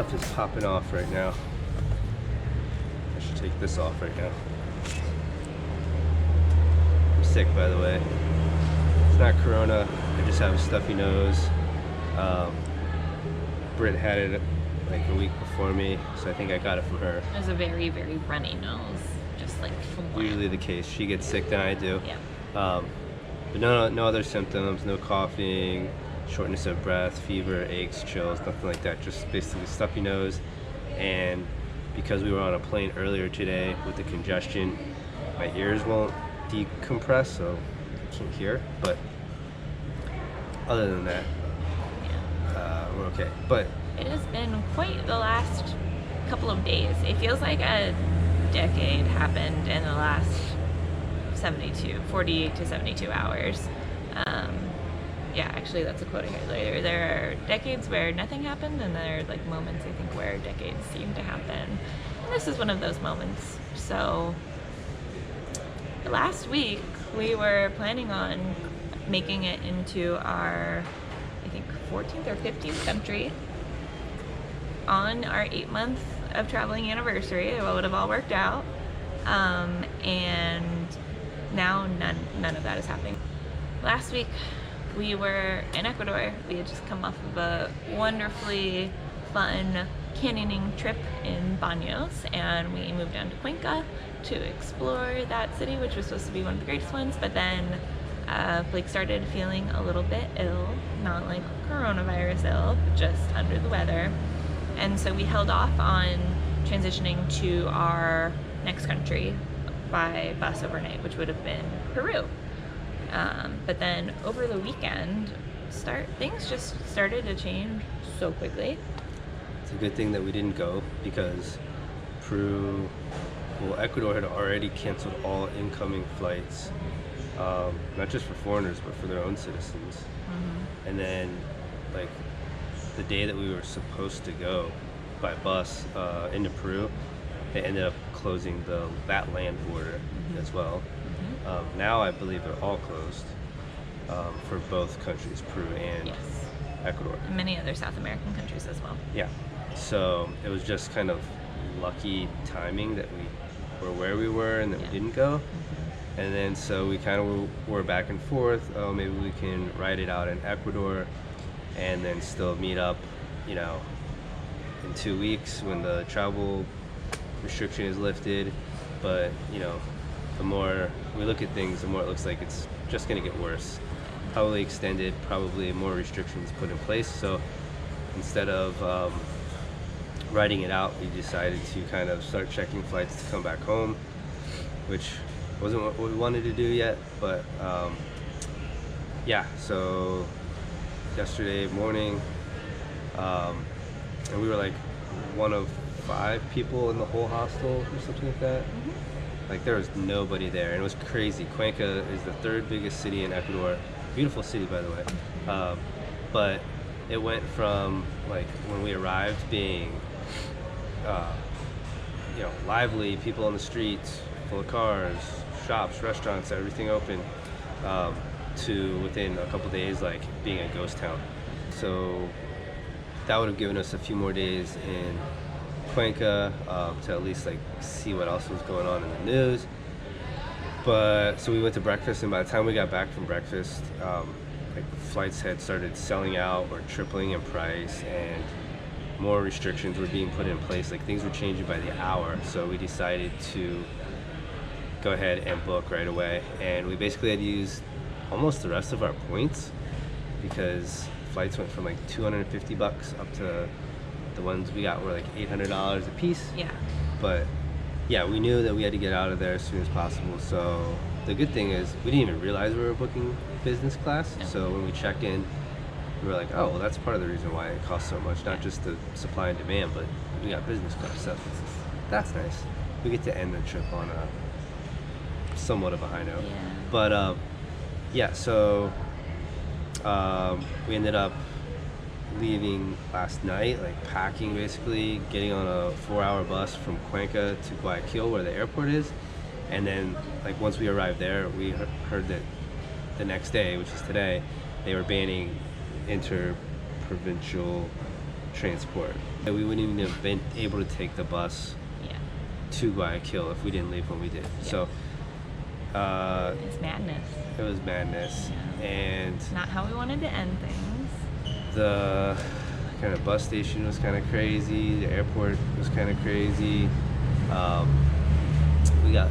stuff is popping off right now. I should take this off right now. I'm sick, by the way. It's not corona, I just have a stuffy nose. Britt had it like a week before me, so I think I got it from her. It was a very, very runny nose, just like from Usually the case. She gets sick, then I do. Yeah. But no other symptoms, no coughing, shortness of breath, fever, aches, chills, nothing like that. Just basically stuffy nose. And because we were on a plane earlier today with the congestion, my ears won't decompress, so I can't hear. But other than that, we're okay. But it has been quite the last couple of days. It feels like a decade happened in the last 48 to 72 hours. Yeah, actually that's a quote I heard later. There are decades where nothing happened, and there are like moments I think where decades seem to happen. And this is one of those moments. So last week we were planning on making it into our, I think, 14th or 15th country on our 8-month of traveling anniversary. It would have all worked out. And now none of that is happening. Last week we were in Ecuador. We had just come off of a wonderfully fun canyoning trip in Baños, and we moved down to Cuenca to explore that city, which was supposed to be one of the greatest ones, but then Blake started feeling a little bit ill, not like coronavirus ill, just under the weather. And so we held off on transitioning to our next country by bus overnight, which would have been Peru. But then over the weekend, things just started to change so quickly. it's a good thing that we didn't go, because Ecuador had already canceled all incoming flights, not just for foreigners, but for their own citizens. Mm-hmm. And then, like, the day that we were supposed to go by bus into Peru, they ended up closing that land border as well. Mm-hmm. Now I believe they're all closed for both countries, Peru and Ecuador. And many other South American countries as well. Yeah. So it was just kind of lucky timing that we were where we were and that we didn't go. Mm-hmm. And then so we kind of were back and forth. Oh, maybe we can ride it out in Ecuador and then still meet up, in 2 weeks when the travel restriction is lifted. But, the more we look at things, the more it looks like it's just going to get worse. Probably extended, probably more restrictions put in place. So instead of riding it out, we decided to kind of start checking flights to come back home, which wasn't what we wanted to do yet. But so yesterday morning, and we were like one of 5 people in the whole hostel or something like that. Mm-hmm. Like, there was nobody there, and it was crazy. Cuenca is the 3rd biggest city in Ecuador. Beautiful city, by the way. But it went from, like, when we arrived being lively, people on the streets, full of cars, shops, restaurants, everything open, to within a couple days, like, being a ghost town. So that would have given us a few more days in Cuenca to at least like see what else was going on in the news. But so we went to breakfast, and by the time we got back from breakfast, flights had started selling out or tripling in price, and more restrictions were being put in place. Like, things were changing by the hour. So we decided to go ahead and book right away, and we basically had to use almost the rest of our points, because flights went from like $250 up to the ones we got were like $800 a piece. Yeah. But yeah, we knew that we had to get out of there as soon as possible. So the good thing is we didn't even realize we were booking business class. No. So when we checked in, we were like, oh, well, that's part of the reason why it costs so much. Not just the supply and demand, but we got business class. So that's nice. We get to end the trip on a somewhat of a high note. Yeah. But so we ended up leaving last night, like packing basically, getting on a 4-hour bus from Cuenca to Guayaquil, where the airport is. And then, like, once we arrived there, we heard that the next day, which is today, they were banning inter-provincial transport. And we wouldn't even have been able to take the bus to Guayaquil if we didn't leave when we did. So it's madness. It was madness. And not how we wanted to end things. The kind of bus station was kind of crazy. The airport was kind of crazy. We got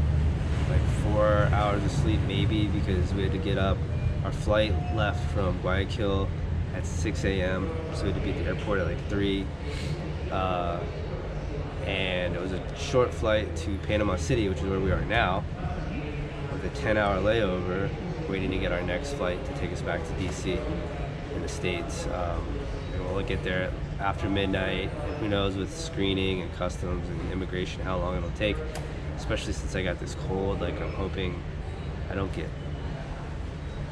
like 4 hours of sleep maybe because we had to get up. Our flight left from Guayaquil at 6 a.m. so we had to be at the airport at like 3. And it was a short flight to Panama City, which is where we are now, with a 10-hour layover, waiting to get our next flight to take us back to DC in the States. And we'll get there after midnight. Who knows with screening and customs and immigration how long it'll take, especially since I got this cold. Like, I'm hoping I don't get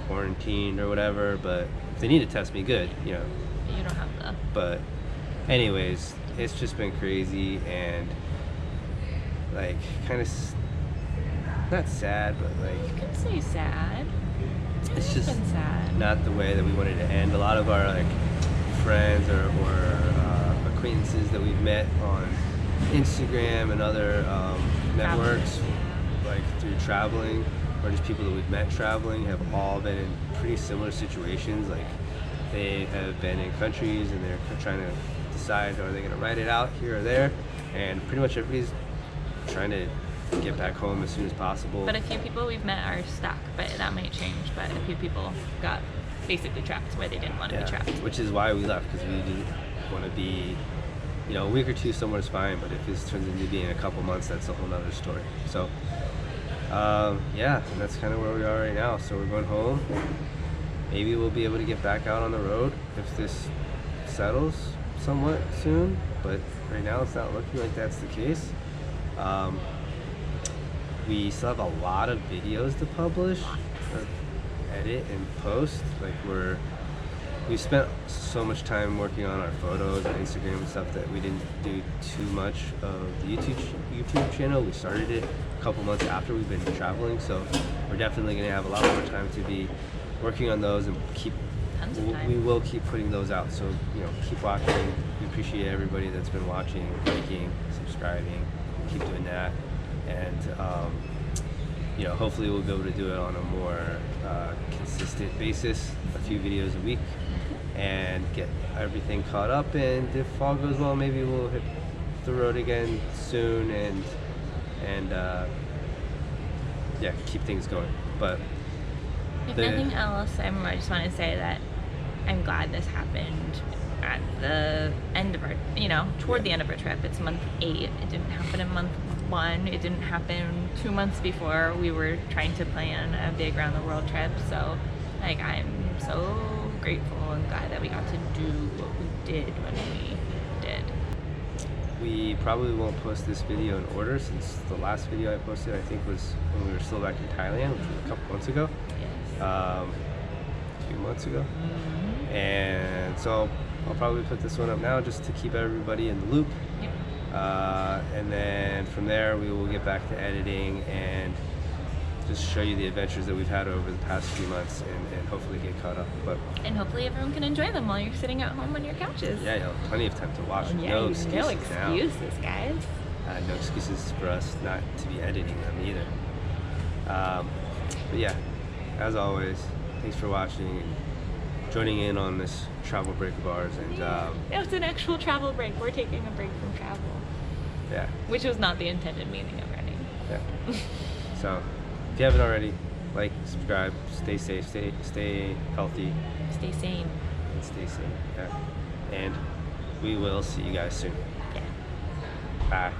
quarantined or whatever, but if they need to test me, good, you know. You don't have the. But anyways, it's just been crazy and like kind of not sad, but like You can say sad. it's just been sad. not the way that we wanted to end. A lot of our like friends or acquaintances that we've met on Instagram and other networks, like through traveling, or just people that we've met traveling, have all been in pretty similar situations. Like, they have been in countries and they're trying to decide, are they going to write it out here or there, and pretty much everybody's trying to get back home as soon as possible. But a few people we've met are stuck, but that might change. But a few people got basically trapped where they didn't want to be trapped. Which is why we left, because we didn't want to be, you know, a week or two somewhere is fine, but if this turns into being a couple months, that's a whole nother story. So yeah, and that's kind of where we are right now. So we're going home. Maybe we'll be able to get back out on the road if this settles somewhat soon, but right now it's not looking like that's the case. We still have a lot of videos to publish, or edit and post. Like, we spent so much time working on our photos and Instagram and stuff that we didn't do too much of the YouTube channel. We started it a couple months after we've been traveling, so we're definitely going to have a lot more time to be working on those and we will keep putting those out. So, you know, keep watching. We appreciate everybody that's been watching, liking, subscribing. Keep doing that, and you know, hopefully we'll be able to do it on a more consistent basis, a few videos a week, and get everything caught up. And if all goes well, maybe we'll hit the road again soon and yeah, keep things going. But if nothing else, I just want to say that I'm glad this happened at the end of our, you know, toward the end of our trip. It's month 8. It didn't happen in month 1. It didn't happen 2 months before we were trying to plan a big round the world trip. So, like, I'm so grateful and glad that we got to do what we did when we did. We probably won't post this video in order, since the last video I posted, I think, was when we were still back in Thailand, which was a couple months ago. Yes. A few months ago. And so I'll probably put this one up now just to keep everybody in the loop. Yep. And then from there we will get back to editing and just show you the adventures that we've had over the past few months, and hopefully get caught up. And hopefully everyone can enjoy them while you're sitting at home on your couches. Yeah, you know, plenty of time to watch. Yeah, No excuses no excuses, guys. No excuses for us not to be editing them either. But yeah, as always, thanks for watching and joining in on this travel break of ours. And It's an actual travel break. We're taking a break from travel. yeah. Which was not the intended meaning of running. Yeah. So, if you haven't already, like, subscribe, stay safe, stay healthy, Stay sane. and stay safe. Yeah. And we will see you guys soon. Yeah. Bye.